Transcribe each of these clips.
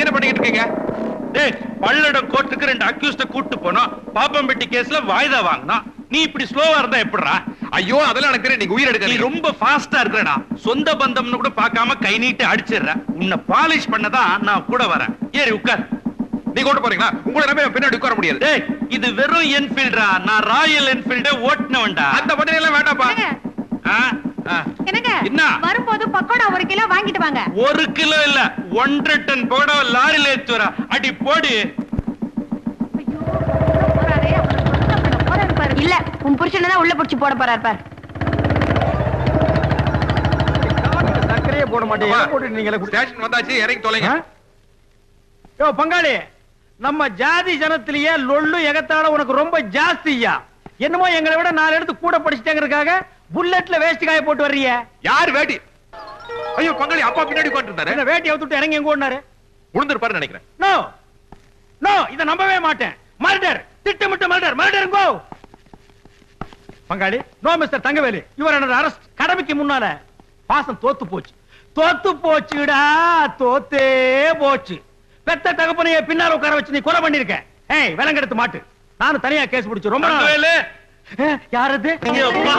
என்ன பண்ணிட்டு இருக்கீங்க? டேய், பல்லடம் கோர்ட்டுக்கு 2 அக்யூஸ்ட கூட்டி போனோம். பாப்பம்பட்டி கேஸ்ல வாய்தா வாங்கினோம். நீ இப்படி ஸ்லோவா இருந்தா எப்படிடா? ஐயோ அதெல்லாம் எனக்கு தெரியும். நீங்க உயிர் நீ எடுக்க ரொம்ப ஃபாஸ்டா இருக்கடா. சொந்த பந்தம்னு கூட பார்க்காம கை நீட்டி அடிச்சிடுற. உன்னை பாலிஷ் பண்ணதான் நான் கூட வரேன். ஏறி உட்கார். நீங்க ஓட்ட போறீங்களா? உங்களை நம்பி பின்னாடி உட்கார முடியாது. டேய், இது வெறும் என்ஃபீல்டா. நான் ராயல் என்ஃபீல்டே ஓட்டுனவன்டா. அந்த பட்டனை எல்லாம் வேண்டாப்பா. என்னங்க என்ன? வரும்போது பக்கோடா 1 கிலோ வாங்கிட்டு வாங்க. 1 கிலோ இல்ல 1.5 டன் பக்கோடா லாரில ஏத்தி வர. அடி போடி. இல்ல, உன் புருஷனை தான் உள்ள புடிச்சு போட போறாரு பார். சக்கரையே போட மாட்டேங்க. போட்டு நீங்க ஸ்டேஷன் வந்தாச்சு, இறங்கி தொலைங்க. யோ பங்காளி, நம்ம ஜாதி ஜனத்திலேயே லொள்ளு எகத்தால உனக்கு ரொம்ப ஜாஸ்தியா. என்னமோ எங்களை விட 4 எடுத்து கூட படிச்சுட்டேங்கிறதுக்காக புல்லட்ல வேஸ்ட் காய போட்டு வர்றீங்க. யார் வேட்டி? ஐயோ பங்காளி, அப்பா பின்னாடி உட்கார்ந்துட்டாரு. என்ன வேட்டி அவுத்துட்டு இறங்கி எங்க ஓடுனாரு? உளுந்திருப்பாரு நினைக்கிறேன். நோ நோ, இத நம்பவே மாட்டேன். மர்டர், திட்டமிட்ட மர்டர். Murder go. பங்காளி, no mister Thangavelu, you're under arrest. கடமைக்கு முன்னால பாசம் தோத்து போச்சு. தோத்து போச்சுடா, தோத்தே போச்சு. பெத்த தகப்பனைய பின்னால உட்கார வச்சு நீ கொலை பண்ணிருக்க. ஏய், விலங்கெடுத்து மாட்டு. நானும் தனியா கேஸ் பிடிச்சு ரொம்ப தங்கவேலு. யாரது? ஏப்பா,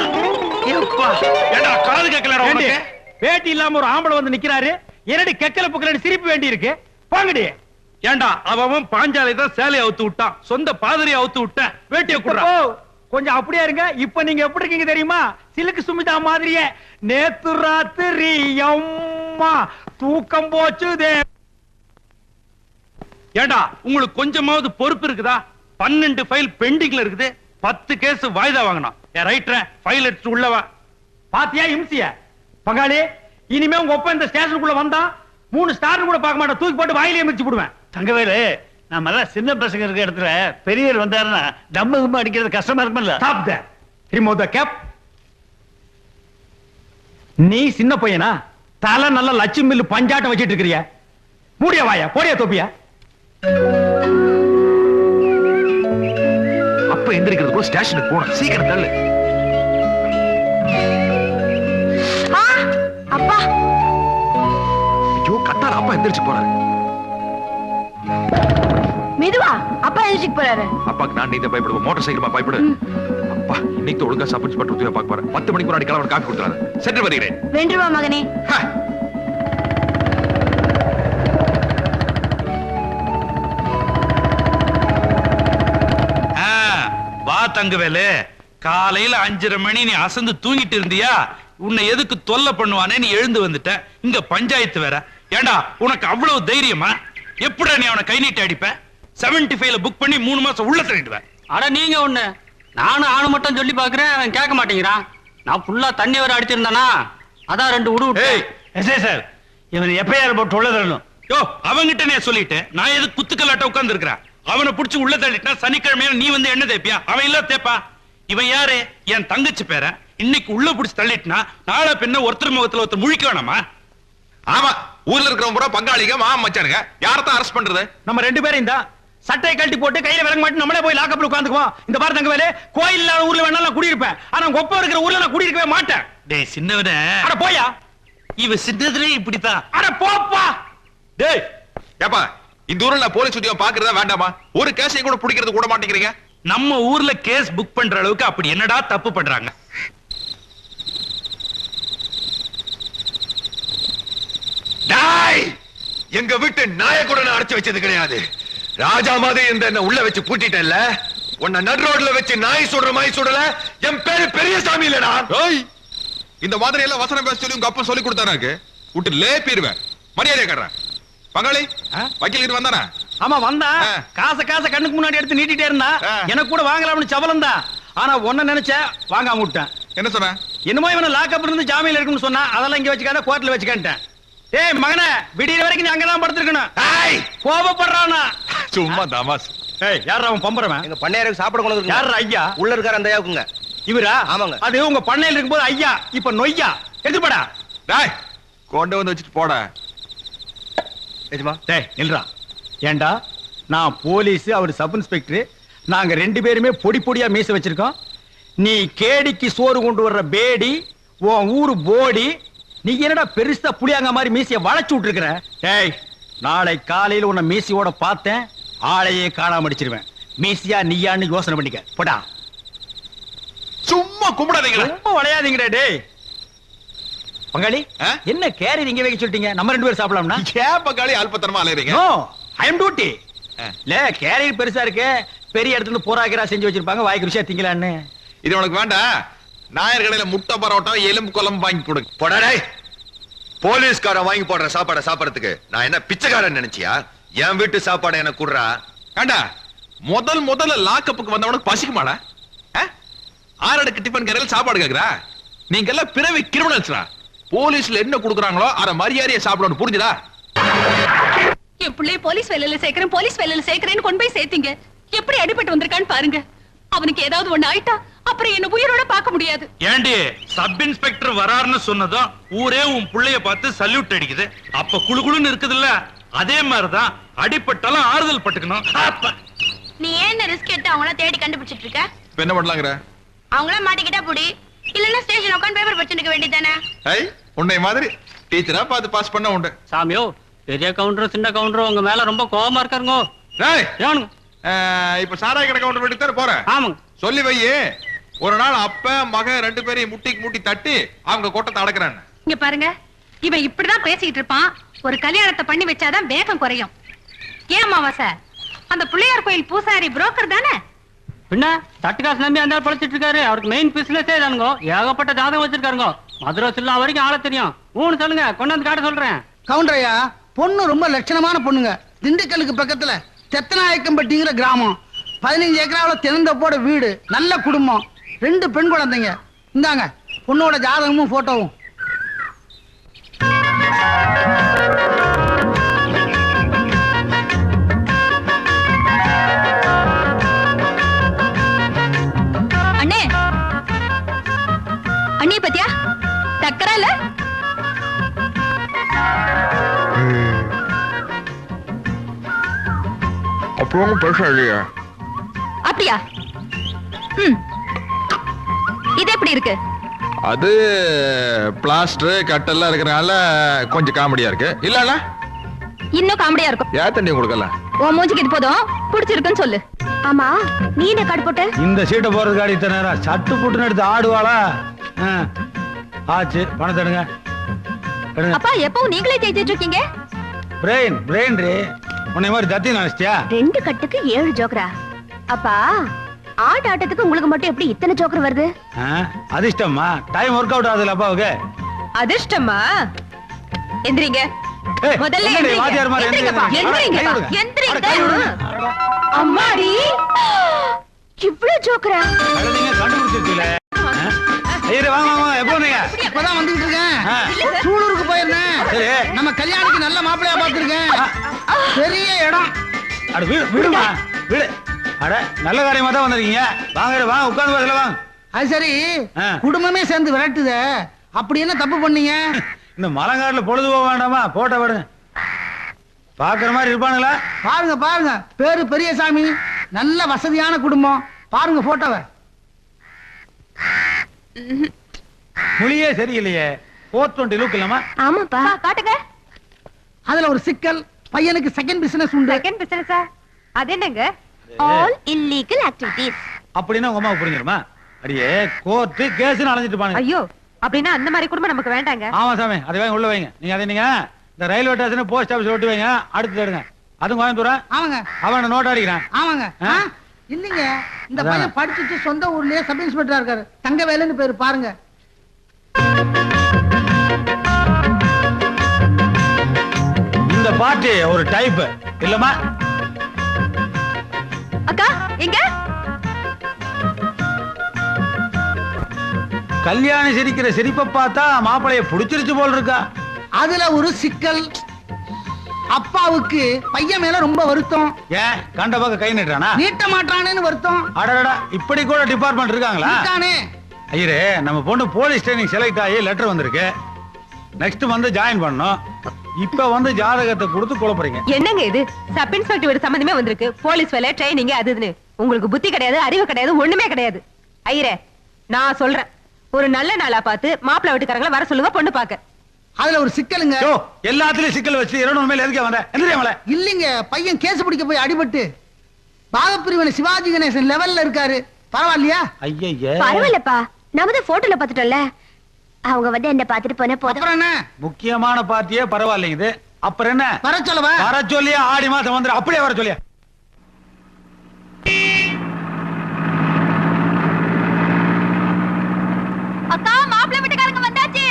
ஏப்பா. ஏண்டா காது கேட்கலடா உனக்கு? வேட்டி இல்லாம ஒரு ஆம்பளை வந்து நிக்கிறாரு. என்னடி கெக்கல புக்கலடி சிரிப்பு வேண்டி இருக்கு. போங்கடி. ஏண்டா அவன் பாஞ்சாலை தான் சேலையை அவுத்து விட்டான். சொந்த பாதிரியை அவுத்து விட்ட. வேட்டியை குடுறா. கொஞ்சம் அப்படியே இருங்க. இப்ப நீங்க எப்படி இருக்கீங்க தெரியுமா? சிலுக்கு சுமிதா மாதிரியே. நேத்து ராத்திரி அம்மா தூக்கம் போச்சுதே. ஏண்டா உங்களுக்கு கொஞ்சமாவது பொறுப்பு இருக்குதா? 12 ஃபைல் பெண்டிங்ல இருக்குது. 10 கேஸ் வாய்தா வாங்கணும். ரைட்டர் ஃபைல் எடுத்து உள்ளவா. பாத்தியா இம்சிய? பங்காளி, இனிமே உங்க ஒப்ப இந்த ஸ்டேஷனுக்குள்ள வந்தா 3 ஸ்டார் கூட பார்க்க மாட்டேன். தூக்கி போட்டு வாயிலே மிதிச்சு போடுவேன். தங்கவேலு, நம்ம எல்லாம் சின்ன பசங்க இருக்க இடத்துல பெரியவர் வந்தாருன்னா டம்மு கும்பு அடிக்கிறது கஷ்டமா இருக்கும்ல. Stop the remove the cap. நீ சின்ன பையனா? தலை நல்ல லட்சுமி மில்லு பஞ்சாட்டம் வச்சிட்டு இருக்கிறிய. மூடிய வாயா, போடிய தொப்பியா. அப்ப எந்திரிக்கிறதுக்கு ஸ்டேஷனுக்கு போன சீக்கிரம் தள்ளு. அப்பா, ஐயோ கத்தால அப்பா எந்திரிச்சு போறாரு. மெதுவா. அப்பா எழுச்சிக்கு போறாரு. அப்பாக்கு நான் நீங்க பயப்படுவோம். மோட்டார் சைக்கிளமா பயப்படு. அப்பா இன்னைக்கு ஒழுங்கா சப்போர்ட் பண்றது பார்க்க போறேன். 10 மணிக்கு முன்னாடி கிளம்ப காப்பி கொடுத்துறாரு. சென்று வருகிறேன். வென்றுவா மகனே. வா தங்கவேலு. காலையில 5:30 மணி நீ அசந்து தூங்கிட்டு இருந்தியா? உன்னை எதுக்கு தொல்லை பண்ணுவானே நீ எழுந்து வந்துட்ட. இங்க பஞ்சாயத்து வேற. ஏண்டா உனக்கு அவ்வளவு தைரியமா? எப்படா நீ அவனை கை நீட்டி அடிப்ப? 75ல புக் பண்ணி 3 மாசம் உள்ள தள்ளிடுவேன். அட நீங்க ஒண்ணு, நானும் ஆணு மட்டும் சொல்லி பாக்குறேன். அவன் கேட்க மாட்டேங்கிறான். நான் ஃபுல்லா தண்ணி வர அடிச்சிருந்தானா, அதான் 2 உடு விட்டேன். எஸ்ஐ சார், இவன் எப்பயார் போட்டு உள்ள தரணும். யோ, அவங்கிட்ட நீ சொல்லிட்டு நான் எது குத்துக்கல்லாட்ட உட்கார்ந்து இருக்கிறேன். அவனை புடிச்சு உள்ள தள்ளிட்டா சனிக்கிழமையில நீ வந்து என்ன தேப்பியா? அவன் இல்ல தேப்பா. இவன் யாரு? என் தங்கச்சி பேர. இன்னைக்கு உள்ள புடிச்சு தள்ளிட்டுனா நாளை பின்ன ஒருத்தர் முகத்துல ஒருத்தர் முழிக்க வேணாமா? ஆமா, ஊர்ல இருக்கிறவங்க பூரா பங்காளிங்க மாமா மச்சானுங்க. யாரத்தான் அரெஸ்ட் பண்றது? நம்ம 2 பேரும் தான் சட்டையை கழட்டி போட்டு கையில விலங்க மாட்டி நம்மளே போய் லாக்கப்ல உட்கார்ந்துக்குவோம். இந்த பாரு தங்கவேலு, கோயில் இல்லாத ஊர்ல வேணா நான் குடியிருப்பேன். ஆனா கொப்ப இருக்கிற ஊர்ல நான் குடியிருக்கவே மாட்டேன். டேய் சின்னவனே. அட போயா. இவ சின்னதுலே இப்படித்தான். அட போப்பா. டேய் ஏப்பா, இந்த ஊர்ல நான் போலீஸ் உத்தியோகம் பாக்குறதா வேண்டாமா? ஒரு கேஸையும் கூட பிடிக்கிறது கூட மாட்டேங்கிறீங்க. நம்ம ஊர்ல கேஸ் புக் பண்ற அளவுக்கு அப்படி என்னடா தப்பு பண்றாங்க? டாய், எங்க வீட்டு நாயை கூட நான் அடைச்சு வச்சது கிடையாது. ராஜா மாதிரி இந்த என்ன உள்ள வச்சு பூட்டிட்டல்ல, உன்னை நடு ரோட்ல வச்சு நாய் சுடுற மாதிரி சுடல. என் பேரு பெரியசாமி இல்லடா. இந்த மாதிரி எல்லாம் வசனம் பேச சொல்லி உங்க அப்பா சொல்லி கொடுத்தாரு. விட்டு லேப்பிடுவேன். மரியாதை கட்டுறேன். பங்காளி, வக்கீல் இது வந்தானா? ஆமா வந்தா. காசை கண்ணுக்கு முன்னாடி எடுத்து நீட்டிட்டே இருந்தா. எனக்கு கூட வாங்கலாம்னு சவலம் தான். ஆனா ஒன்ன நினைச்ச வாங்காம விட்டேன். என்ன சொன்ன? என்னமோ இவனை லாக்கப் இருந்து ஜாமீன்ல இருக்குன்னு சொன்னா. அதெல்லாம் இங்க வச்சுக்காத, கோர்ட்ல வச்சுக்கிட்டேன். ஏய் மகனே, விடிய வரைக்கும் நீ அங்கதான் படுத்திருக்கணும். கோபப்படுறானா? சும்மா தமாஸ். ஏய், யாரா அவன் பம்பறவன்? எங்க பண்ணையாருக்கு சாப்பிட கொண்டு வந்து யாரா ஐயா? உள்ள இருக்கார அந்த ஐயாவுக்குங்க. இவரா? ஆமாங்க. அது உங்க பண்ணையில இருக்கும்போது ஐயா, இப்ப நொய்யா. எடுத்துப்படா. டேய், கொண்டு வந்து வச்சுட்டு போடா. எஜமா, டேய் நில்றா. ஏண்டா, நான் போலீஸ், அவர் சப் இன்ஸ்பெக்டர். நாங்க 2 பேருமே பொடி பொடியா மீச வச்சிருக்கோம். நீ கேடிக்கு சோறு கொண்டு வர்ற பேடி, உன் ஊரு போடி. நீ என்னடா பெருசா புளியாங்க மாதிரி மீசைய வளைச்சு விட்டுருக்கிற? டேய், நாளை காலையில் உன்னை மீசியோட பார்த்தேன், ஆளையே காணாம அடிச்சிருவேன். மீசியா நீயான்னு யோசனை பண்ணிக்க. போடா. சும்மா கும்பிடாதீங்களா? ரொம்ப விளையாதீங்கடா டேய். பங்காளி, என்ன கேரி நீங்க வைக்க சொல்லிட்டீங்க? நம்ம 2 பேரும் சாப்பிடலாம்னா? ஏன் பங்காளி அல்பத்தனமா அலையறீங்க? நோ, ஐ அம் டியூட்டி. இல்ல கேரி பெருசா இருக்கு, பெரிய இடத்துல போராகிரா செஞ்சு வச்சிருப்பாங்க, வாய்க்கு ருசியா திங்கலான்னு. இது உனக்கு வேண்டாம். நாயர் கடையில முட்டை பரோட்டா எலும்பு குழம்பு வாங்கி கொடுங்க. போடா டேய். போலீஸ்காரன் வாங்கி போடுற சாப்பாடை சாப்பிடறதுக்கு நான் என்ன பிச்சைக்காரன் நினைச்சியா? என் வீட்டு சாப்பாடை எனக்கு குடுறா. ஏண்டா முதல்ல லாக்கப்புக்கு வந்தவனுக்கு பசிக்குமாடா? ஆறடுக்கு டிஃபன் கடையில் சாப்பாடு கேக்குறா? நீங்க எல்லாம் பிறவி கிரிமினல்ஸ்ரா. போலீஸ்ல என்ன கொடுக்குறாங்களோ அத மரியாதையை சாப்பிடணும், புரிஞ்சுதா? என் பிள்ளைய போலீஸ் வேலையில சேர்க்கிறேன், போலீஸ் வேலையில சேர்க்கிறேன்னு கொண்டு போய் சேர்த்தீங்க. எப்படி அடிபட்டு வந்திருக்கான்னு பாருங்க. அவனுக்கு ஏதாவது ஒண்ணு ஆயிட்டா அப்புறம் என்ன உயிரோட பார்க்க முடியாது. ஏண்டி சப் இன்ஸ்பெக்டர் வராருன்னு சொன்னதும் ஊரே உன் புள்ளைய பார்த்து சல்யூட் அடிக்குது. அப்ப குளுகுளுன்னு இருக்குதுல்ல, அதே மாதிரிதான் அடிபட்டாலும் ஆறுதல் பட்டுக்கணும். நீ ஏன் ரிஸ்க் எடுத்து அவங்கள தேடி கண்டுபிடிச்சிட்டு இருக்க? இப்ப என்ன பண்ணலாங்கற? அவங்கள மாட்டிக்கிட்டா புடி, இல்லன்னா ஸ்டேஷன் உட்கார்ந்து பேப்பர் படிச்சுக்க வேண்டியதானே. உன்னை மாதிரி டீச்சரா பார்த்து பாஸ் பண்ண உண்டு. சாமியோ, பெரிய கவுண்டர் சின்ன கவுண்டர் உங்க மேல ரொம்ப கோவமா இருக்காருங்க. ஏனுங்க? இப்ப சாராய கடை கவுண்டர் வீட்டுக்கு தானே போறேன். ஆமாங்க. சொல்லி வையே, ஒரு நாள் அப்ப மகன் 2 பேரையும் முட்டிக்கு முட்டி தட்டி அவங்க கொட்டத்தை அடக்குறான்னு. இங்க பாருங்க, இவன் இப்படிதான் பேசிட்டு இருப்பான். ஒரு கல்யாணத்தை பண்ணி வச்சாதான் வேகம் குறையும். ஏன் மாவாச, அந்த பிள்ளையார் கோயில் பூசாரி புரோக்கர் தானே? பின்ன தட்டுக்காசு நம்பி அந்த பழச்சிட்டு இருக்காரு. அவருக்கு மெயின் பிசினஸே தானுங்க. ஏகப்பட்ட ஜாதகம் வச்சிருக்காருங்க. மதுரை சில்லா வரைக்கும் ஆள தெரியும். ஊன்னு சொல்லுங்க, கொண்டாந்து காட்ட சொல்றேன். கவுண்டரையா, பொண்ணு ரொம்ப லட்சணமான பொண்ணுங்க. திண்டுக்கலுக்கு பக்கத்துல தெத்தநாயக்கம்பட்டிங்கிற கிராமம். 15 ஏக்கராவில் திறந்தப்போட வீடு, நல்ல குடும்பம், 2 பெண் குழந்தைங்க. இந்தாங்க பொண்ணோட ஜாதகமும் போட்டோவும். அண்ணே, அண்ணே பத்தியா தக்கரா இல்ல? அப்புறம் பெருசா இல்லையா? அப்படியா? இது எப்படி இருக்கு? அது பிளாஸ்டர் கட்டெல்லாம் இருக்கறனால கொஞ்சம் காமெடியா இருக்கு. இல்ல இன்னும் காமெடியா இருக்கும். ஏன் தண்ணி கொடுக்கல? உன் மூஞ்சிக்கு இது போதும், பிடிச்சிருக்குன்னு சொல்லு. ஆமா, நீ என்ன கார்டு போட்ட? இந்த சீட்டை போறது காடி இத்தனை நேரம் சட்டு புட்டுன்னு எடுத்து ஆடுவாளா? ஆச்சு, பணத்தை எடுங்க. அப்பா, எப்பவும் நீங்களே ஜெயிச்சிட்டு இருக்கீங்க. பிரெயின் ரே, உன்னை மாதிரி தத்தி நினைச்சியா? 2 கட்டுக்கு 7 ஜோக்கரா? அப்பா, ஆட்டத்துக்கு உங்களுக்கு மட்டும் எப்படி இத்தனை ஜோக்கர் வருது? அதிர்ஷ்டமா? டைம் ஒர்க் அவுட் ஆகுதுல அப்பாவுக்கு. அதிர்ஷ்டமா? எந்திரிங்க. முதல்ல வாத்தியார் மாதிரி எந்திரிங்க. அம்மாடி, இவ்வளவு ஜோக்கரா? நீங்க கண்டுபிடிச்சிருக்கீங்களே. ஐயரே, வாங்க வாங்க. எப்போ நீங்க? இப்பதான் வந்துகிட்டு இருக்கேன். சூலூருக்கு போயிருந்தேன். சரி, நம்ம கல்யாணிக்கு நல்ல மாப்பிள்ளையா பார்த்திருக்கேன். பெரிய இடம். அட வீடுமா? வீடு. அட நல்ல காரியமா தான் வந்திருக்கீங்க. வாங்க வாங்க, உட்கார்ந்து வரல வாங்க. அது சரி, குடும்பமே சேர்ந்து விரட்டுதே, அப்படி என்ன தப்பு பண்ணீங்க? இந்த மலங்காட்டுல பொழுது போக வேண்டாமா? போட்ட விடுங்க. பாக்குற மாதிரி இருப்பானுங்களா? பாருங்க பாருங்க, பேரு பெரியசாமி, நல்ல வசதியான குடும்பம். பாருங்க போட்டோவை. மொழியே சரியில்லையே. 420 லுக் இல்லமா? ஆமாப்பா, காட்டுங்க. அதுல ஒரு சிக்கல், பையனுக்கு செகண்ட் பிசினஸ் உண்டு. செகண்ட் பிசினஸா? அது என்னங்க? All illegal activities. அப்படின்னா உங்க அம்மாவுக்கு புரிஞ்சிருமா? அடியே, கோர்ட் கேஸ்னு அலைஞ்சிட்டு பாருங்க. ஐயோ, அப்படின்னா அந்த மாதிரி குடும்பம் நமக்கு வேண்டாங்க. ஆமா சாமி, அதை வாங்க உள்ள வைங்க. நீங்க அதை நீங்க இந்த ரயில்வே ஸ்டேஷன் போஸ்ட் ஆபீஸ் ஒட்டி வைங்க. அடுத்து எடுங்க. அதுவும் கோயம்புத்தூரா? ஆமாங்க. அவன் நோட் அடிக்கிறான். ஆமாங்க. இல்லீங்க, இந்த பையன் படிச்சுட்டு சொந்த ஊர்லயே சப் இன்ஸ்பெக்டரா இருக்காரு. தங்கவேலுன்னு பேரு. பாருங்க. இந்த பாட்டி ஒரு டைப் இல்லமா? அக்கா, எங்க? கல்யாணி சிரிக்கிற சிரிப்பை பார்த்தா மாப்பிளைய புடிச்சிருச்சு போல் இருக்கா. அதுல ஒரு சிக்கல், அப்பாவுக்கு பையன் மேல ரொம்ப வருத்தம். ஏன் கண்ட பக்கம் கை நீட்டானா? நீட்ட மாட்டானேன்னு வருத்தம். அடடா, இப்படி கூட டிபார்ட்மெண்ட் இருக்காங்களா? ஐயரே, நம்ம பொண்ணு போலீஸ் ட்ரைனிங் செலக்ட் ஆகி லெட்டர் வந்திருக்கு. நெக்ஸ்ட் வந்து ஜாயின் பண்ணோம். இப்ப வந்து ஜாதகத்தை கொடுத்து குழப்பறீங்க. என்னங்க இது? சப் இன்ஸ்பெக்டர் வீடு சம்பந்தமே வந்திருக்கு. போலீஸ் வேலை, ட்ரைனிங், அதுன்னு. உங்களுக்கு புத்தி கிடையாது, அறிவு கிடையாது, ஒண்ணுமே கிடையாது. ஐயரே, நான் சொல்றேன், ஒரு நல்ல நாளா பார்த்து மாப்பிள்ளை வீட்டுக்காரங்களை வர சொல்லுங்க பொண்ணு பாக்க. அதுல ஒரு சிக்கலுங்க. யோ, எல்லாத்துலயும் சிக்கல் வச்சு 200 மேல எதுக்கே வந்த? எந்திரியா மலை. இல்லைங்க, பையன் கேஸ் பிடிக்க போய் அடிபட்டு பாகப்பிரிவினை சிவாஜி கணேசன் லெவல்ல இருக்காரு. பரவாயில்லையா? ஐயய்யே. பரவாயில்லப்பா, நம்ம தான் போட்டோல பாத்துட்டோம்ல. அவங்க வந்து என்ன பாத்துட்டு போனா போதும். அப்புறம் என்ன? முக்கியமான பார்ட்டியே பரவாயில்லைங்க இது. அப்புறம் என்ன? வர சொல்லவா? வர சொல்லியா? ஆடி மாசம் வந்துரு. அப்படியே வர சொல்லியா? அக்கா, மாப்பிள்ளை வீட்டுக்காரங்க வந்தாச்சு.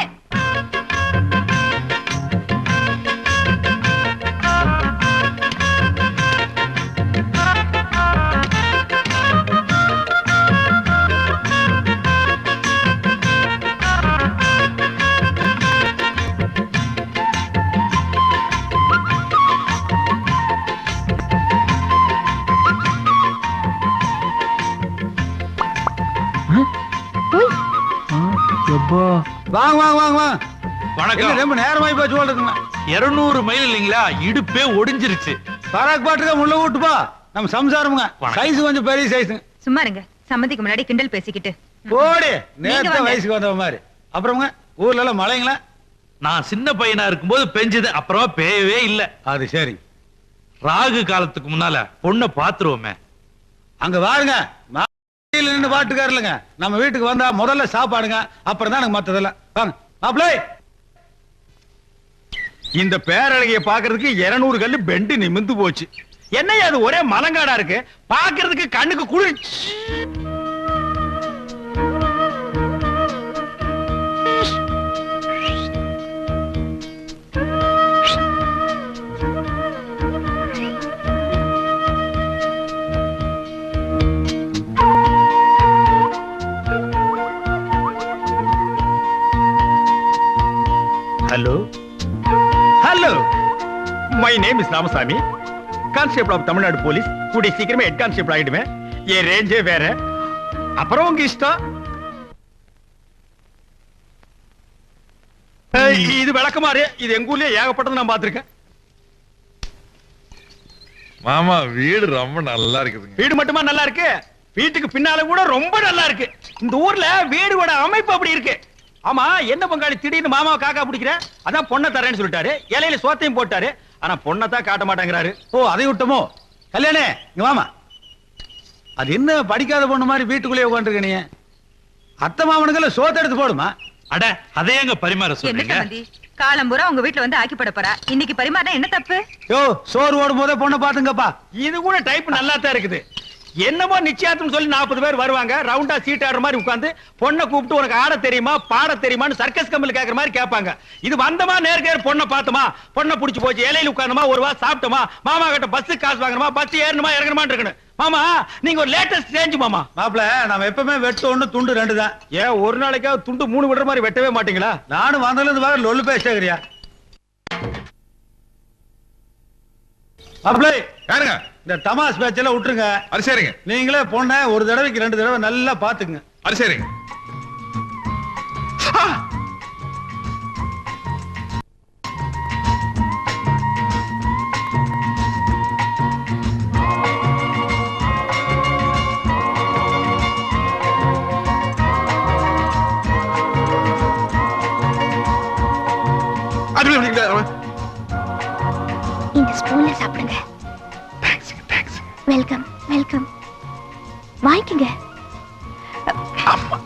வாங்க வாங்க வாங்க வாங்க. வணக்கம். ரொம்ப நேரமாயி போச்சு சொல்றதுங்க. 200 மைல் இல்லைங்களா, இடுப்பே ஒடிஞ்சிருச்சு. பராக் பாட்டுக்க முள்ள விட்டுப்பா. நம்ம சம்சாரமுங்க. வணக்கம். சைஸ் கொஞ்சம் பெரிய சைஸுங்க. சும்மா இருங்க, சம்மதிக்கு முன்னாடி கிண்டல் பேசிக்கிட்டு. போடி நீங்க நேத்த வாங்க. வயசுக்கு வந்த மாதிரி. அப்புறமுங்க ஊர்ல எல்லாம் மழைங்களா? நான் சின்ன பையனா இருக்கும்போது பெஞ்சது, அப்புறமா பேயவே இல்ல. அது சரி. ராகு காலத்துக்கு முன்னால பொண்ணை பாத்துருவோமே. அங்க வாருங்க. மாடியில நின்னு பாட்டுக்காரு இல்லைங்க. நம்ம வீட்டுக்கு வந்தா முதல்ல சாப்பாடுங்க, அப்புறம் தான் எனக்கு மத்ததெல்லாம். வாங்க மாப்பிளே. இந்த பேரழகிய பாக்குறதுக்கு 200 கல்லு பெண்டு நிமிந்து போச்சு. என்னையா அது ஒரே மலங்காடா இருக்கு, பாக்குறதுக்கு கண்ணுக்கு குளிர்ச்சி. Hello hello, my name is Ramasamy, constable of Tamil Nadu police. கூடிய சீக்கிரமே ஹெட் கான்ஸ்டேபிள் ஆயிடுவேன். என் ரேஞ்சே வேற. அப்புறம் உங்க இஷ்டம். இது விளக்கமாறு. இது எங்க ஊர்லயே ஏகப்பட்டது நான் பாத்திருக்கேன். மாமா வீடு ரொம்ப நல்லா இருக்குதுங்க. வீடு மட்டுமா நல்லா இருக்கு, வீட்டுக்கு பின்னால கூட ரொம்ப நல்லா இருக்கு. இந்த ஊர்ல வீடோட அமைப்பு அப்படி இருக்கு. ஆமா, என்ன பங்காளி திடீர்னு மாமாவை காக்கா பிடிக்கிற? அதான் பொண்ணை தரேன்னு சொல்லிட்டாரு, இலையில சோத்தையும் போட்டாரு. ஆனா பொண்ணை தான் காட்ட மாட்டேங்கிறாரு. ஓ, அதை விட்டமோ? கல்யாணே இங்க வாமா. அது என்ன படிக்காத பொண்ணு மாதிரி வீட்டுக்குள்ளேயே உட்காந்துருக்க நீ? அத்தை மாமனுக்கெல்லாம் சோத்த எடுத்து போடுமா? அட, அதையேங்க பரிமாற என்ன சொல்றீங்க? சம்மந்தி, காலம்பூரா உங்க வீட்டுல வந்து ஆக்கி போட போறா, இன்னைக்கு பரிமாறினா என்ன தப்பு? யோ, சோறு ஓடும் போதே பொண்ணை பாத்துங்கப்பா. இது கூட டைப் நல்லா தான் இருக்குது. என்னமோ நிச்சயார்த்தம் சொல்லி 40 பேர் வருவாங்க, ரவுண்டா சீட் ஆடுற மாதிரி உட்கார்ந்து பொண்ணை கூப்பிட்டு உனக்கு ஆட தெரியுமா பாட தெரியுமான்னு சர்க்கஸ் கம்பெனி கேக்குற மாதிரி கேட்பாங்க. இது வந்தமா நேர்கேர் பொண்ணை பார்த்தோமா, பொண்ணை புடிச்சு போச்சு, இலையில உட்கார்ந்தமா, ஒரு வா சாப்பிட்டோமா, மாமா கிட்ட பஸ் காசு வாங்கணுமா, பஸ் ஏறணுமா இறங்கணுமா இருக்கணும். மாமா நீங்க ஒரு லேட்டஸ்ட் சேஞ்ச் மாமா. மாப்பிள, நம்ம எப்பவுமே வெட்டு ஒண்ணு துண்டு 2 தான். ஏன் ஒரு நாளைக்காவது துண்டு 3 விடுற மாதிரி வெட்டவே மாட்டீங்களா? நானும் வந்ததுல இருந்து பாக்க லொல்லு பேசுறியா மாப்பிள? யாருங்க? இந்த தமாஸ் பேச்செல்லாம் விட்டுருங்க. அது சரிங்க. நீங்களே பொண்ணை ஒரு தடவைக்கு 2 தடவை நல்லா பாத்துக்குங்க. அது சரிங்க. இந்த ஸ்பூன்ல சாப்பிடுங்க. Welcome welcome. வாங்கிக்கங்க.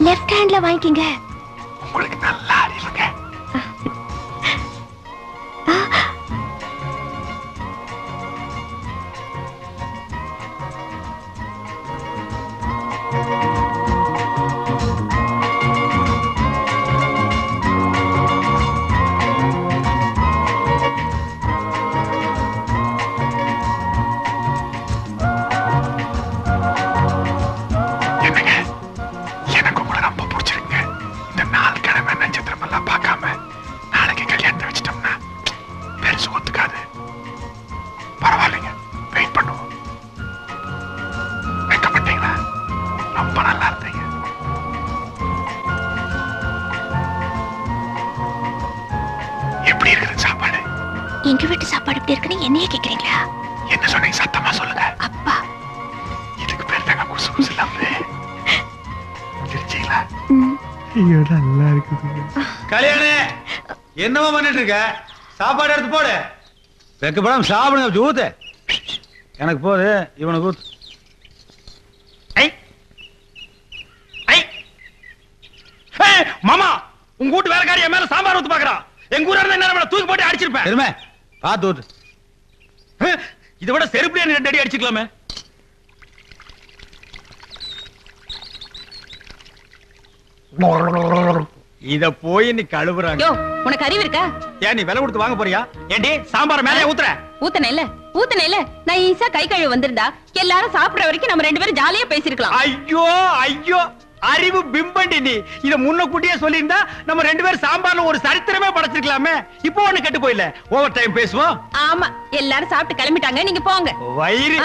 லெஃப்ட் ஹேண்ட்ல வாங்கிக்கங்க. உங்களுக்கு நல்லா அறிவுங்க. எனக்கு கூட ரொம்ப பிடிச்சிருங்க. இந்த 4 கிழமை நட்சத்திரம் எல்லாம் பார்க்காம நாளைக்கு கல்யாணத்தை வச்சிட்டோம்னா பெருசு ஒத்துக்காது. பரவாயில்லைங்க, வெயிட் பண்ணுவோம். வைக்கப்பட்டீங்களா? ரொம்ப நல்லா இருந்தீங்க. எப்படி இருக்குது சாப்பாடு? எங்க வீட்டு சாப்பாடு எப்படி இருக்குன்னு என்னையே கேக்குறீங்களா? என்ன சொன்னீங்க? சத்தமா சொல்லுங்க. அப்பா. இதுக்கு பேர் தாங்க குசு குசு இல்லாம சிரிச்சீங்களா? ம். கல்யாணே என்னவா பண்ணிட்டு இருக்க? சாப்பாடு எடுத்து போடு. வெக்கப்படாம சாப்பிடுங்க. ஊத்து. எனக்கு போது, இவனுக்கு ஊத்து. மாமா, உங்க வீட்டு வேலைக்காரி என் மேல சாம்பார் ஊத்து பாக்குறான். எங்க ஊரா இருந்தா என்ன தூக்கி போட்டு அடிச்சிருப்பேன். எருமை, பாத்து ஊத்து. இதை விட செருப்புல 2 அடி அடிச்சுக்கலாமே. இத போய் நீ கழுவுறாங்க. உனக்கு அறிவு இருக்கா? ஏன் நீ விலை கொடுத்து வாங்க போறியா? ஏண்டி சாம்பார் மேலே ஊத்துற? ஊத்தனே நான் ஈஸா கை கழுவு வந்திருந்தா எல்லாரும் சாப்பிடுற வரைக்கும் நம்ம 2 பேரும் ஜாலியா பேசிருக்கலாம். ஐயோ ஐயோ, அறிவு பிம்பண்டி நீ. இத முன்னக்கூட்டியே சொல்லியிருந்தா நம்ம 2 பேரும் சாம்பார்ல ஒரு சரித்திரமே படைச்சிருக்கலாமே. இப்போ ஒண்ணு கெட்டு போயில. ஓவர் டைம் பேசுவோம். ஆமா, எல்லாரும் சாப்பிட்டு கிளம்பிட்டாங்க, நீங்க போங்க. வயிறு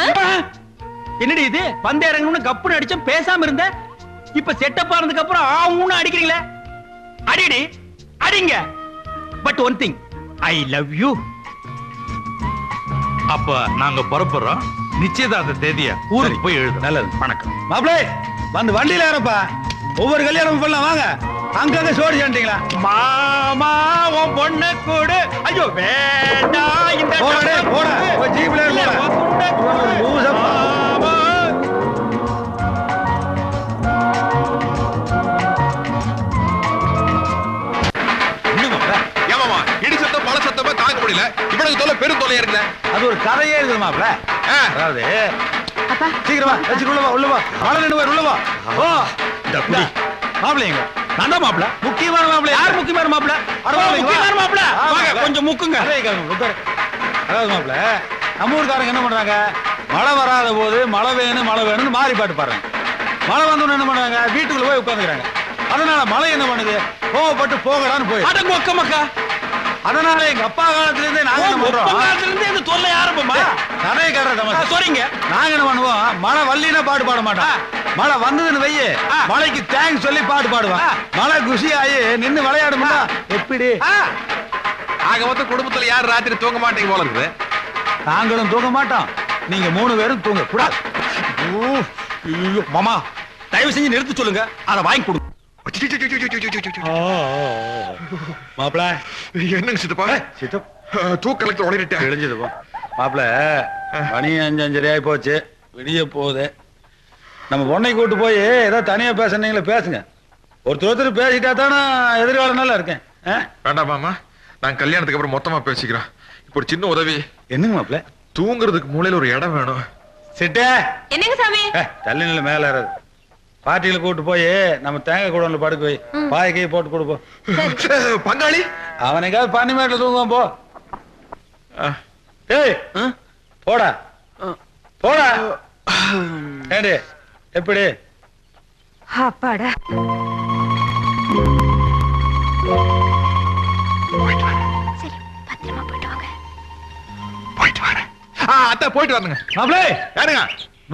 என்னடி இது? பந்தய இறங்கணும்னு கப்புன்னு அடிச்சும் பேசாம இருந்த. இப்ப செட்டப் ஆனதுக்கு அப்புறம் ஆவுன்னு அடிக்கிறீங்களே. அடிடி அடிங்க. But one thing, I love you. அப்ப நாங்க புறப்படுறோம். நிச்சயதார்த்த தேதிய ஊருக்கு போய் எழுது. நல்லது. வணக்கம் மாப்பிளே. வந்து வண்டியில ஏறப்பா. ஒவ்வொரு கல்யாணம் பண்ணலாம் வாங்க. அங்கங்க சோடி சாண்டிங்களா? மாமா உன் பொண்ணு கூடு. ஐயோ வேண்டாம். இந்த போட ஜீப்ல இவ்வளவு தொலை பெரும் தொலையா இருக்குல்ல. அது ஒரு கதையே இருக்குது மாப்ள. அதாவது சீக்கிரமா உள்ள வா. மழை நின்று உள்ள வா. ஓ இந்த குடி மாப்ளங்க. நான் தான் மாப்ள. முக்கியமான மாப்ள. யார் முக்கியமான மாப்ள? முக்கியமான மாப்ள. வாங்க கொஞ்சம் முக்குங்க. அதாவது மாப்ள, நம்ம ஊர்காரங்க என்ன பண்றாங்க? மழை வராத போது மழை வேணும்னு மாறி பாட்டு பாடுறாங்க. மழை வந்தோன்னு என்ன பண்றாங்க? வீட்டுக்குள்ள போய் உட்காந்துக்கிறாங்க. அதனால மழை என்ன பண்ணுது? கோவப்பட்டு போகலான்னு போய் அடங்க மக்கா. அதனால எங்க அப்பா காலத்துல இருந்தே நாங்க என்ன பண்றோம்? காலத்துல இருந்தே இந்த தொல்லை ஆரம்பமா. கதையை கட்டுற தமாஷா சொல்றீங்க. நாங்க என்ன பண்ணுவோம்? மழை வல்லினா பாட்டு பாட மாட்டோம். மழை வந்ததுன்னு வையே, மழைக்கு தேங்க்ஸ் சொல்லி பாட்டு பாடுவான். மழை குஷி ஆகி நின்னு விளையாடுமா? எப்படி? ஆக மொத்தம் குடும்பத்துல யார் ராத்திரி தூங்க மாட்டீங்க போல இருக்குது. நாங்களும் தூங்க மாட்டோம். நீங்க 3 பேரும் தூங்க கூடாது. மாமா தயவு செஞ்சு நிறுத்து சொல்லுங்க. அதை வாங்கி கொடுங்க. மாப்பிள என்னங்க சித்தப்பா? தூக்கலத்துல உடனிட்டேன். தெரிஞ்சதுப்பா மாப்பிள. மணி 5:30 ஆகி போச்சு. விடிய போகுது. நம்ம பொண்ணை கூட்டு போய் ஏதோ தனியா பேசுனீங்களே பேசுங்க. ஒருத்தர் பேசிட்டா தானே எதிர்காலம் நல்லா இருக்கேன். வேண்டாம் மாமா, நான் கல்யாணத்துக்கு அப்புறம் மொத்தமா பேசிக்கிறேன். இப்போ ஒரு சின்ன உதவி. என்னங்க மாப்பிள? தூங்குறதுக்கு மூலையில ஒரு இடம் வேணும். சிட்டே என்னங்க சாமி? தள்ளி நில மேல ஏறாது. பாட்டியில கூட்டு போய் நம்ம தேங்காய் கூடல படுக்க போய் பாய் கை போட்டு கொடுப்போம். பங்காளி அவனுக்காவது பனிமேட்டில் தூங்குவான் போ. ஏய் போடா போடா. ஏடி எப்படி? அப்பாடா. சரி, பத்திரமா போயிட்டு வாங்க. போயிட்டு வரேன். அத்தை போயிட்டு வரணுங்க. மாப்பிளே யாருங்க?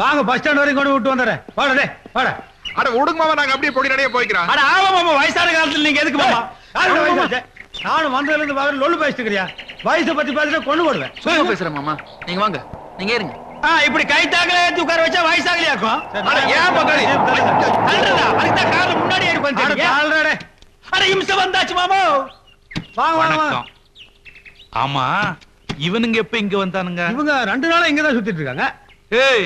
வாங்க பஸ் ஸ்டாண்ட் வரைக்கும் கொண்டு விட்டு வந்துடுறேன். வாடா டே வாடா. அட விடுங்க மாமா, நாங்க அப்படியே பொடி நடைய போய்க்கிறோம். அட ஆமா மாமா, வயசான காலத்துல நீங்க எதுக்கு மாமா? நானும் வந்ததுல இருந்து வாங்க லொல்லு பேசிட்டு இருக்கறியா? வயசை பத்தி பேசிட்டு கொண்டு போடுவேன். சும்மா பேசுறேன் மாமா. நீங்க வாங்க, நீங்க ஏறுங்க. இப்படி கை தாக்கல ஏத்தி உட்கார வச்சா வயசாகலையாக்கும். அட ஏன் பங்காளி தள்ளுடா. அதுக்கு கால முன்னாடி ஏறி வந்து தள்ளுடா. அட இம்சை வந்தாச்சு மாமா. வாங்க வாங்க. ஆமா, இவனுங்க எப்ப இங்க வந்தானுங்க? இவங்க 2 நாளா இங்க தான் சுத்திட்டு இருக்காங்க. ஏய்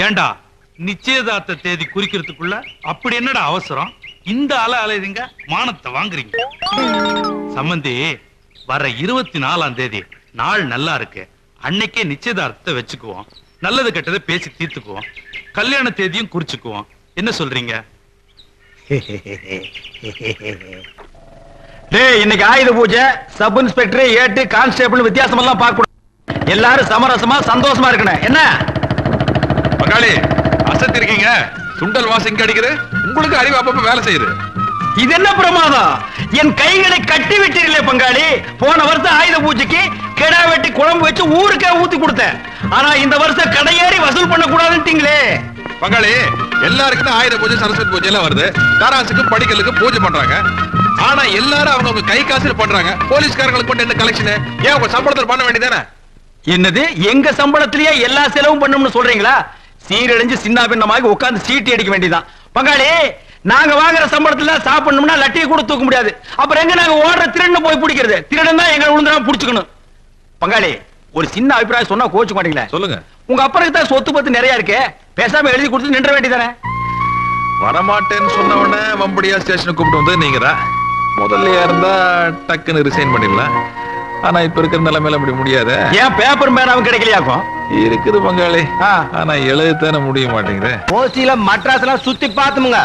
ஏண்டா, நிச்சயதார்த்த தேதி குறிக்கிறதுக்குள்ள அப்படி என்னடா அவசரம்? இந்த அலையறீங்க, மானத்தை வாங்குறீங்க. சம்பந்தி, வர 24ஆம் தேதி நாள் நல்லா இருக்கு. அன்னைக்கே நிச்சயதார்த்தத்தை வச்சுக்குவோம். நல்லது கெட்டதை பேசி தீர்த்துக்குவோம். கல்யாண தேதியும் குறிச்சுக்குவோம். என்ன சொல்றீங்க? டேய், இன்னைக்கு ஆயுத பூஜை. சப் இன்ஸ்பெக்டர், ஏட்டு, கான்ஸ்டேபிள் வித்தியாசம் எல்லாம் பார்க்க கூடாது. எல்லாரும் சமரசமா சந்தோஷமா இருக்கணும். என்ன பங்காளி அசத்தி இருக்கீங்க? சுண்டல் வாசம் இங்க அடிக்குது. உங்களுக்கு அறிவு அப்பப்ப வேலை செய்யுது. இது என்ன பிரமாதம்? என் கைகளை கட்டி விட்டீர்களே பங்காளி. போன வருஷம் ஆயுத பூஜைக்கு கிடா வெட்டி குழம்பு வச்சு ஊருக்கே ஊத்தி கொடுத்தேன். ஆனா இந்த வருஷம் கடையேறி வசூல் பண்ண கூடாதுன்றீங்களே பங்காளி. எல்லாருக்குமே ஆயுத பூஜை, சரஸ்வதி பூஜை எல்லாம் வருது. காராசுக்கு படிக்கலுக்கு பூஜை பண்றாங்க. ஆனா எல்லாரும் அவங்க கை காசுல பண்றாங்க. போலீஸ்காரங்களுக்கு மட்டும் என்ன கலெக்ஷன்? ஏன் உங்க சம்பளத்தில் பண்ண வேண்டியதானே? என்னது, எங்க சம்பளத்திலேயே எல்லா செலவும் பண்ணணும்னு சொல்றீங்களா? சீரழிஞ்சு சின்ன பின்னமாக உட்கார்ந்து சீட்டி அடிக்க வேண்டியதான். பங்காளி, நாங்க வாங்குற சம்பளத்துல சாப்பிடணும்னா லட்டியை கூட தூக்க முடியாது. அப்புறம் எங்க நாங்க ஓடுற திருடன் போய் பிடிக்கிறது? திருடன் தான் எங்களை விழுந்துடாம புடிச்சுக்கணும். பங்காளி, ஒரு சின்ன அபிப்பிராயம் சொன்னா கோச்சு மாட்டீங்களா? சொல்லுங்க. உங்க அப்பனுக்கு தான் சொத்து பத்து நிறைய இருக்கு, பேசாம எழுதி கொடுத்து நின்ற வேண்டியதானே? வரமாட்டேன்னு சொன்ன உடனே வம்படியா ஸ்டேஷனுக்கு கூப்பிட்டு வந்து நீங்க தான் முதல்லயா இருந்தா டக்குன்னு ரிசைன் பண்ணிடலாம். ஆனா இப்ப இருக்கிற நிலைமையில அப்படி முடியாது. ஏன் பேப்பர் மேனாவும் கிடைக்கலையாக்கும்? இருக்குது பங்காளி, ஆனா எழுதத்தானே முடிய மாட்டேங்குது. ஓசியில மட்ராஸ் எல்லாம் சுத்தி பாத்துமுங்க.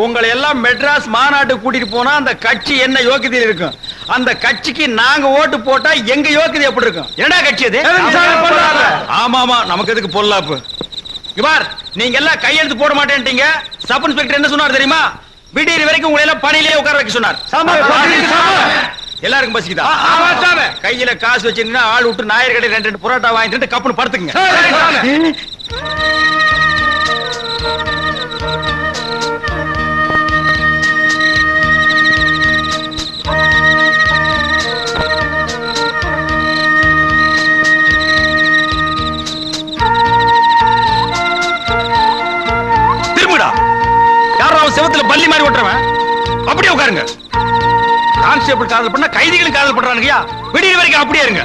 உங்களை எல்லாம் மெட்ராஸ் மாநாட்டுக்கு கூட்டிட்டு போனா அந்த கட்சி என்ன யோக்கியதை இருக்கும்? அந்த கட்சிக்கு நாங்க ஓட்டு போட்டா எங்க யோக்கியதை எப்படி இருக்கும்? என்னடா கட்சி அது? ஆமா ஆமா, நமக்கு எதுக்கு பொல்லாப்பு? இவார், நீங்க எல்லாம் கையெழுத்து போட மாட்டேன்ட்டீங்க. சப் இன்ஸ்பெக்டர் என்ன சொன்னார் தெரியுமா? விடியற வரைக்கும் உங்களை எல்லாம் பணியிலே உட்கார வைக்க சொன்னார். எல்லாருக்கும் பசிக்குதா? கையில காசு வச்சிருந்தா ஆள் விட்டு நாயர் கடை 2 புரோட்டா வாங்கிட்டு கப்புன்னு படுத்துங்க. திரும்புடா. யாரும் செவத்துல பள்ளி மாதிரி ஓட்டுறவன் அப்படியே உட்காருங்க. கான்ஸ்டேபிள் காதல் பண்ணா கைதிகளும் காதல் பண்றானுங்கயா. விடிய வரைக்கும் அப்படியே இருங்க.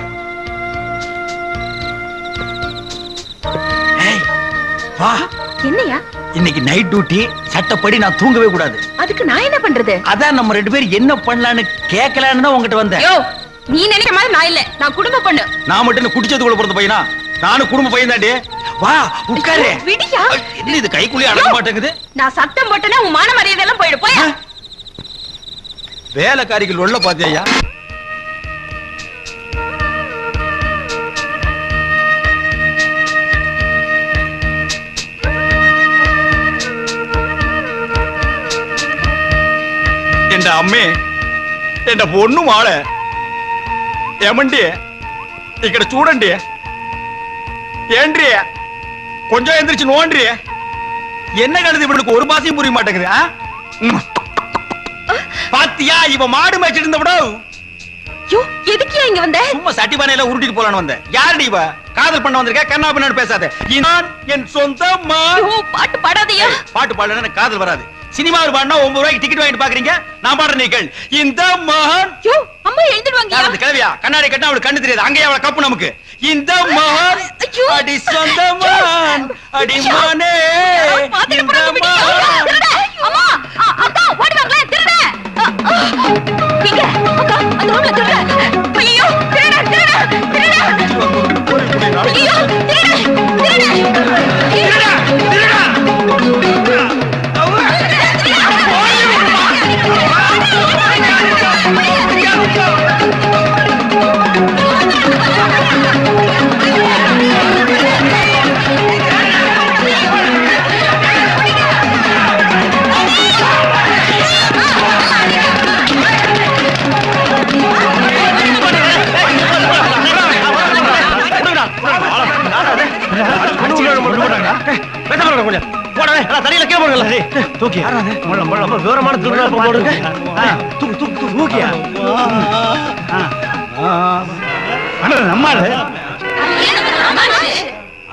வா. என்னையா? இன்னைக்கு நைட் டியூட்டி, சட்டப்படி நான் தூங்கவே கூடாது. அதுக்கு நான் என்ன பண்றது? அதான் நம்ம 2 பேரும் என்ன பண்ணலான்னு கேட்கலான்னு தான் உங்ககிட்ட வந்தேன். நீ நினைக்கிற மாதிரி நான் இல்ல, நான் குடும்ப பொண்ணு. நான் மட்டும் குடிச்சதுக்குள்ள பிறந்த பையனா? நானும் குடும்ப பையன் தாண்டி. வா உட்காரு. விடியா? என்ன இது கைக்குள்ளே அடங்க மாட்டேங்குது? நான் சத்தம் போட்டேன்னா உன் மான மரியாதை எல்லாம் போயிடு. போயா. வேலைக்காரிகள் உள்ள பாத்தியா? என் அம்மே, என் பொண்ணு மாள ఏమండి ఇక్కడ చూడండి. ఏంట్రీ కొంచెం ఎந்திரிச்சு நோண்டி. என்ன கழுது இவனுக்கு ஒரு பாசையும் புரிய மாட்டேங்குது. பாத்தியா, இவ மாடு மேய்ச்சிட்டு இருந்த விட. எதுக்கு இங்க வந்த? சும்மா சட்டி பானையில உருட்டிட்டு போலான்னு வந்தேன். யாருடி இவ? காதல் பண்ண வந்திருக்க? கண்ணா பின்னான்னு பேசாத. நான் என் சொந்த பாட்டு பாடாதயா. பாட்டு பாடலன்னா எனக்கு காதல் வராது. சினிமாவில் பாடினா 9 ரூபாய்க்கு டிக்கெட் வாங்கிட்டு பாக்குறீங்க. நான் பாடுற நீக்கள் இந்த மகன். அம்மா எழுந்துடுவாங்க. அந்த கிழவியா கண்ணாடி கட்டினா அவளுக்கு கண்ணு தெரியாது. அங்கேயே அவளை கப்பு நமக்கு. இந்த மகன் அடி சொந்த மகன் அடி மானே. அம்மா அக்கா ஓடி வாங்களே. திருட இங்க அக்கா அந்த ரூம்ல திருட. ஐயோ திருட திருட திருட. ஐயோ திருட திருட திருட.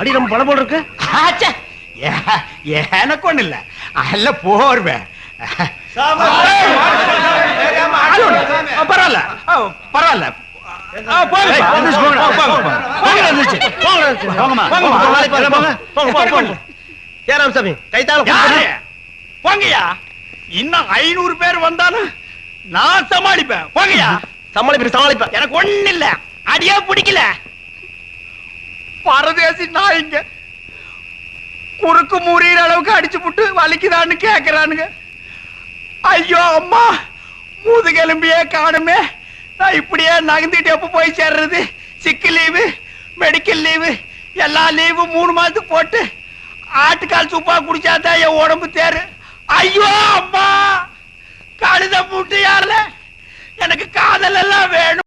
அடி நம்ம பழம் போல் இருக்கு. எனக்கு ஒண்ணு இல்ல, அல்ல போர்வேன். பரவாயில்ல பரவாயில்ல. போங்கயா. இன்னும் 500 பேர் வந்தாலும் நான் சமாளிப்பேன். போங்கயா. சமாளிப்பேன். எனக்கு ஒண்ணு இல்ல, அடியா பிடிக்கல. பரதேசி நாய்ங்க குறுக்கு முறிகிற அளவுக்கு அடிச்சு புட்டு வலிக்குதான்னு கேக்குறானுங்க. ஐயோ அம்மா, முதுகெலும்பியே காணுமே. நான் இப்படியே நகர்ந்துட்டு எப்ப போய் சேர்றது? சிக்கு லீவு, மெடிக்கல் லீவு, எல்லா லீவு 3 மாசத்துக்கு போட்டு ஆட்டுக்கால் சூப்பா குடிச்சாதான் என் உடம்பு தேரு. ஐயோ அம்மா, கழுத மூட்டு யாருல எனக்கு காதல் எல்லாம் வேணும்.